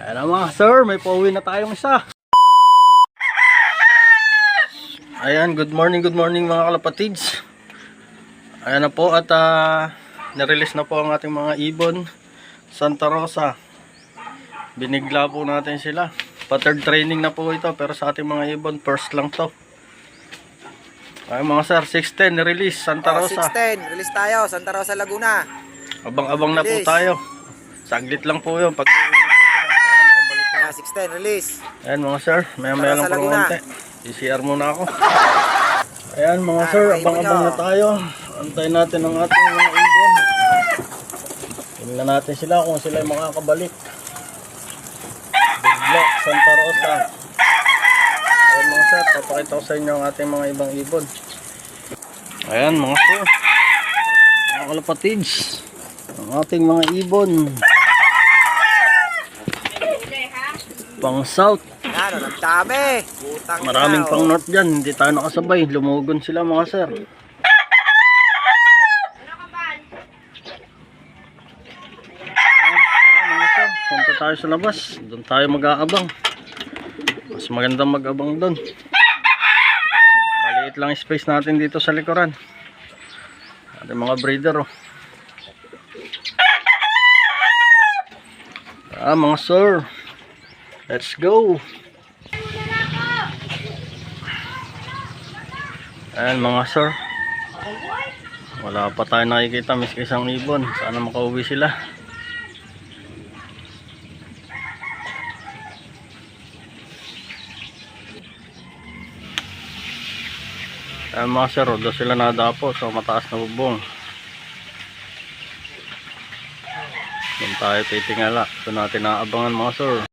Ayan na mga sir, may pauwi na tayong isa. Ayan, good morning mga kalapatids. Ayan na po at na-release na po ang ating mga ibon Santa Rosa. Binigla po natin sila. Pa-third training na po ito, pero sa ating mga ibon first lang to. Ayan mga sir, 610 na-release Santa Rosa. 610, release tayo, Santa Rosa, Laguna. Abang-abang na po tayo. Saglit lang po yun. Pag 610, release. ayan mga sir, maya lang po ng konti. CCR muna ako. Ayan mga sir, abang-abang na tayo. Antayin natin ang ating mga ibon. Tingnan natin sila kung sila ay makakabalik. Bigla, Santa Rosa. Ayan mga sir, papakita ko sa inyo ang ating mga ibang ibon. Ayan mga sir, mga kalapatids, ang ating mga ibon pang south. Ano, ang dami. Putang Maraming ina, pang north dyan, hindi tayo nakasabay. Lumugon sila mga sir. Mga sir, punta tayo sa labas. Doon tayo mag-aabang. Mas magandang mag-abang doon. Maliit lang space natin dito sa likuran. Ating mga breeder oh. Mga sir, let's go. Ayan mga sir, wala pa tayo nakikita miski isang ibon. Sana makauwi sila. Ayan mga sir, doon sila nadapo sa mataas na bubong. Doon tayo titingala. Doon natin naabangan mga sir.